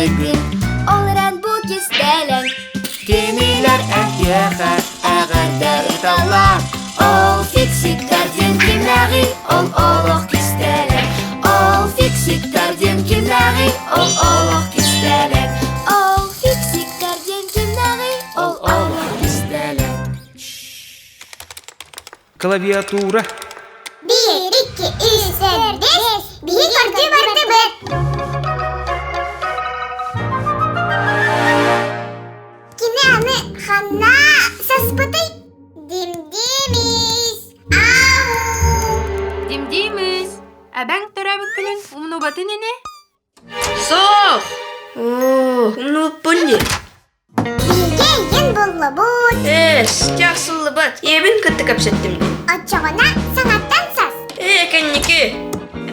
gün. Олыран bu kistelen. Kimiler ehyeğe ağırda ıtalla. Ol fiksik terdim kimleri, ol oluq kistelen. Ol fiksik terdim kimleri, ol oluq kistelen. Ol fiksik terdim kimleri, Ol oluq kistelen. Klaviatura. 1, 2, 3, 4, 5. Bihi көрдү барды бит. Кини аны ханна саспытай. Димдимис. Ау. Dimdimiz. Abang törabükünün umnubatı nene? Соқ! Умнуппунди. Биге ен болла бут. Жақсылы бат. Ебін кітті кәпсеттім. Отчоғына саңаттан сас. Кәннеке.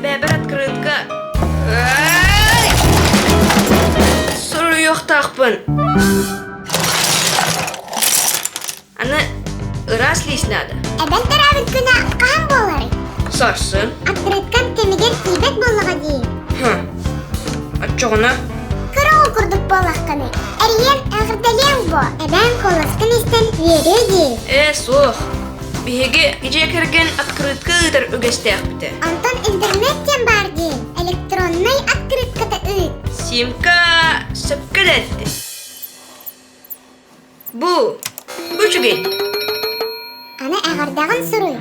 Бәбір открытка. Сұры yoқтақпын. Аны ырас лейс надо. Әбән тарабын күна қаһан болары. Сарсын. Открыткан темигер кибет боллаға дейін. Отчоғына. Кырау курдук боллаққаны. Әриен ағырдален бо. Әбән қоласқын істен вере дейін. Соқ. Беге геже кірген открытка ыдыр үгестәк біті. Антон интернеттен бар дейін. Электронный открытката үйт. Симка сөпкілетті. Бұ. Бүчіген. Аны ағырдағын сұруй.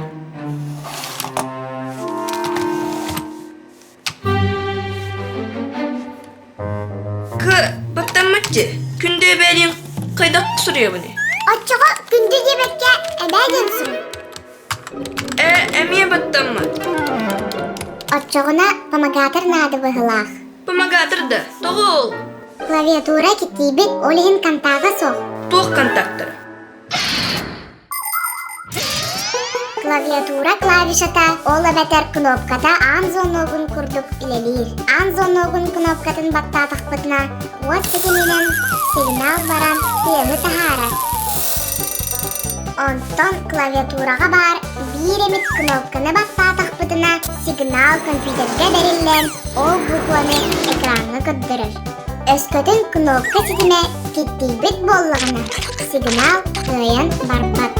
Баттаматчы. Күнде бәлін қайдақ сұрия бұны. Отчоға күнді дебекке әбәден сұруй. Әмие баттамат. Отчоғына помогатор нады бұғылақ. Помогатырда. Тоғыл. Клавиатура кеттейбет олығын кантаға соқ. Тоқ контактыр. Клавиатура клавишата ола бәтер кнопката анзоногын курдук илелир. Анзоногын кнопкатын баттатық бұтына вот сетеменен сигнал баран тиемі тахара. Онтон клавиатураға бар биремит кнопканы баттатық бұтына сигнал компьютерге берілден ол букваны экранны көддірір. Өскөтін кнопка сетеме кеттейбет боллығына сигнал күйен барбат.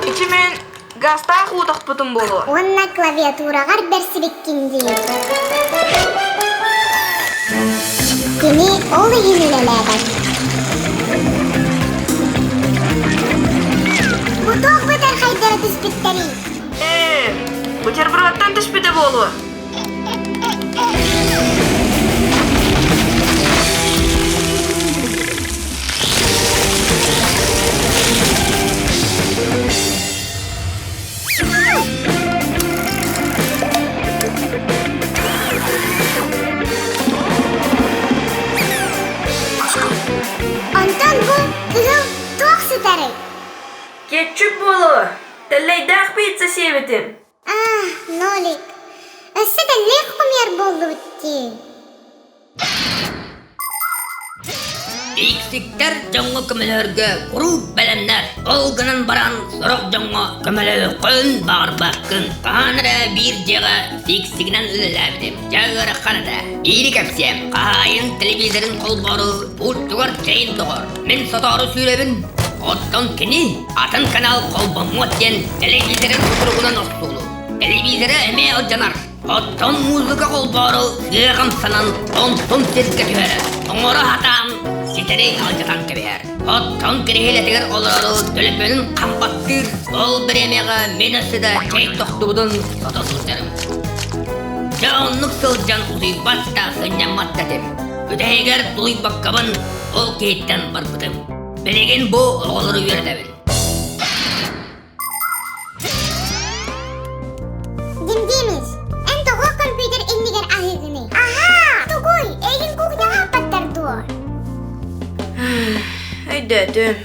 İçimen gazta қудық бұтын болу. Онна клавиатурағар бәрсібеккенде. Кені олы енілеләбәк. Бұтоқ бұтар қайдары түспеттері. Бутербродтан түспеті болу. Антон бұл күгіл тоқ сұтары. Кетчүп болу. Тәлләйдақ бейтсі себетім. Нолик. Өсі дәлі құмер болды өтті. Иксиктер жоңғы көмелерге құруп бәлемнер. Олғынан баран сұрық жоңғы көмелі қын бағырбаққын. Қаныры бір жеға фиксигінен үліләбдім. Жағыры қаныры. Ири кәпсем, қайын телевизорын қолбару, ұттығыр чайын тұғыр. Мен сатары сөйлебін. Оттон кені, атын канал қолбамуаттен телевизорын ұтырғынан ұстулу. Телевизоры әме алжанар. Оттон музыка қолбару, ғығым санан, онтон сетке күйәрі. Оңыры хатам, сетері алжатан кебер. Оттон керехелетігер олару төліпенін қампаттыр. Ол бір емеға мен өсіді чай тоқтудың сатасыздарым. Жоғынлық сылжан ұзый батта сыняматтатым. Өтәйгер тұлый баққабын, ол кейттен барбытым. Білеген бұ оғылыры үйердәбін. Димдимис, ән тоғы компьютер эннигер ағығыны. Аха, тұғой, әйін кухняға апаттарды. Айдәтім.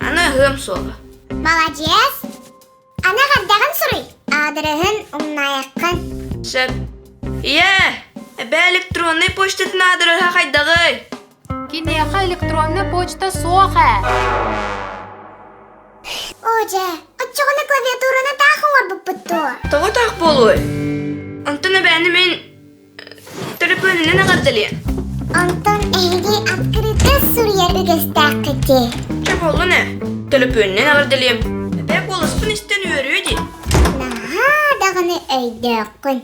Аны ғым солы. Молодец. Ана қаддағын сұрый. Адырығын ұмнаяққын. Сөп. Ие, Бе электронный почтатын адырырға қайдағый. Кинеха электронный почта соха. Оже, отчоғына клавиатураны тақын бар бұппытты. Тоғы тақ болуы. Антыны бәні мен телефонынан ағардылы. Антон әйге открыты сурьер үгістәк кіте. Чап олғыны? Телефонынан ағардылым. Бе қолыспын істен өрі өйді. Наға дағыны өйді күн.